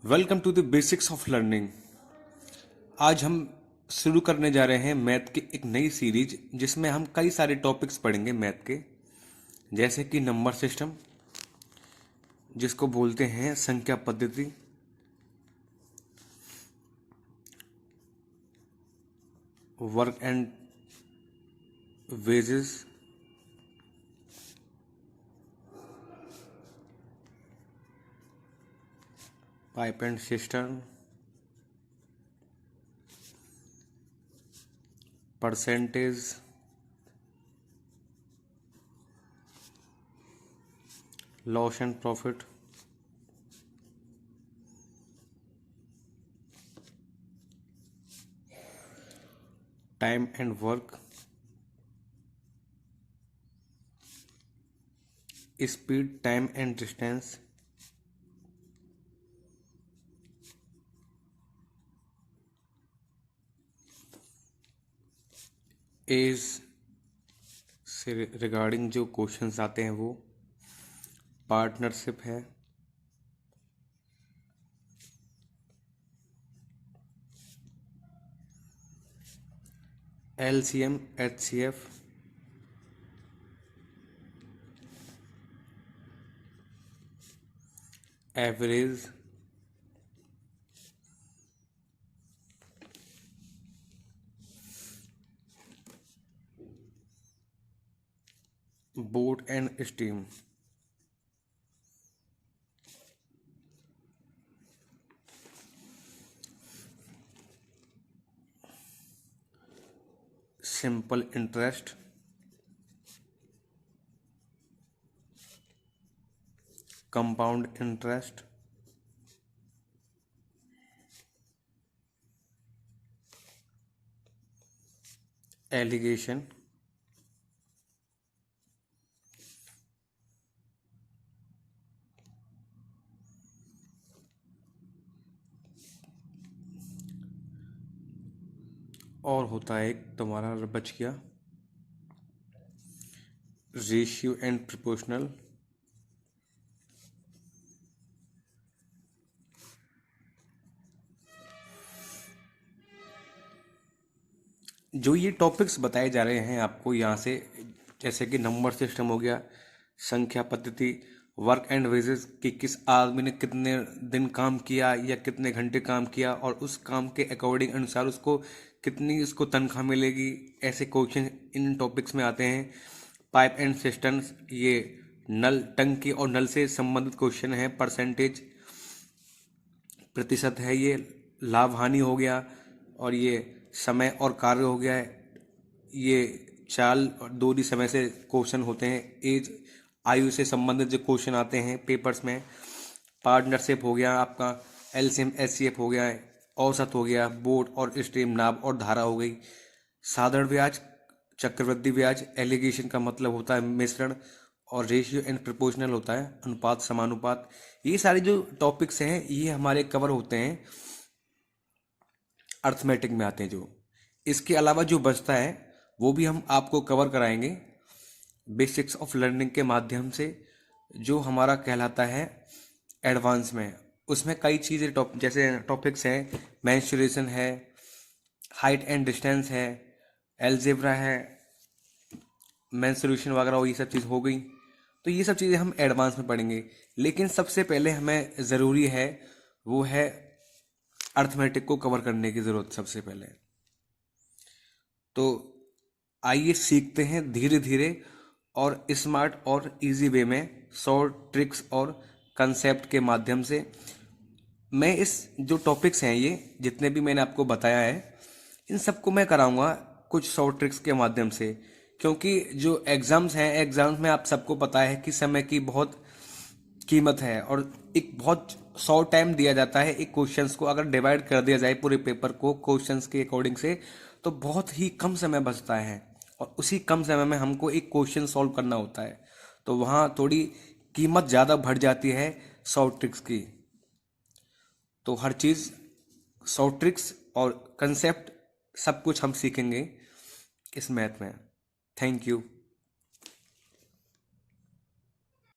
Welcome to the basics of learning. आज हम शुरू करने जा रहे हैं मैथ की एक नई सीरीज जिसमें हम कई सारे टॉपिक्स पढ़ेंगे मैथ के, जैसे कि नंबर सिस्टम, जिसको बोलते हैं संख्या पद्धति, work and wages, pipe and system, percentage, loss and profit, time and work, speed, time and distance, age से रिगार्डिंग जो क्वेश्चंस आते हैं वो, पार्टनरशिप है, LCM, HCF, average, boat and steam, simple interest, compound interest, alligation, और होता है एक तुम्हारा बच गया रेशियो एंड प्रोपोर्शनल। जो ये टॉपिक्स बताए जा रहे हैं आपको यहाँ से, जैसे कि नंबर सिस्टम हो गया, संख्या पद्धति, वर्क एंड वेजेस कि किस आदमी ने कितने दिन काम किया या कितने घंटे काम किया और उस काम के अकॉर्डिंग अनुसार उसको कितनी उसको तनख्वाह मिलेगी, ऐसे क्वेश्चन इन टॉपिक्स में आते हैं। पाइप एंड सिस्टम्स, ये नल, टंकी और नल से संबंधित क्वेश्चन है। परसेंटेज, प्रतिशत है, ये लाभ हानि हो गया, और ये समय और कार्य हो गया है, ये चाल और दूरी समय से क्वेश्चन होते हैं। एज, आयु से संबंधित जो क्वेश्चन आते हैं पेपर्स में। पार्टनरशिप हो गया आपका, एलसीएम एचसीएफ हो गया है, औसत हो गया, बोट और स्ट्रीम, नाभ और धारा हो गई। साधारण ब्याज, चक्रवृद्धि ब्याज, एलिगेशन का मतलब होता है मिश्रण, और रेशियो एंड प्रोपोर्शनल होता है अनुपात समानुपात। ये सारे जो टॉपिक्स हैं ये हमारे कवर होते हैं, अर्थमेटिक में आते हैं जो। इसके अलावा जो बचता है वो भी हम आपको कवर कराएंगे बेसिक्स ऑफ लर्निंग के माध्यम से, जो हमारा कहलाता है एडवांस में। उसमें कई चीज़ें जैसे टॉपिक्स हैं, मेंस्ट्रुएशन है, हाइट एंड डिस्टेंस है, एलजेब्रा है, मेंस्ट्रुएशन वगैरह, ये सब चीज़ हो गई। तो ये सब चीज़ें हम एडवांस में पढ़ेंगे, लेकिन सबसे पहले हमें ज़रूरी है वो है अर्थमेटिक को कवर करने की ज़रूरत सबसे पहले। तो आइए सीखते हैं धीरे धीरे और स्मार्ट और इजी वे में, शॉर्ट ट्रिक्स और कंसेप्ट के माध्यम से। मैं इस जो टॉपिक्स हैं ये जितने भी मैंने आपको बताया है, इन सबको मैं कराऊंगा कुछ शॉर्ट ट्रिक्स के माध्यम से, क्योंकि जो एग्ज़ाम्स हैं, एग्ज़ाम्स में आप सबको पता है कि समय की बहुत कीमत है, और एक बहुत शॉर्ट टाइम दिया जाता है। एक क्वेश्चंस को अगर डिवाइड कर दिया जाए पूरे पेपर को क्वेश्चंस के अकॉर्डिंग से, तो बहुत ही कम समय बचता है, और उसी कम समय में हमको एक क्वेश्चन सॉल्व करना होता है। तो वहाँ थोड़ी कीमत ज़्यादा बढ़ जाती है शॉर्ट ट्रिक्स की। तो हर चीज़, शॉर्ट ट्रिक्स और कंसेप्ट, सब कुछ हम सीखेंगे इस मैथ में। Thank you.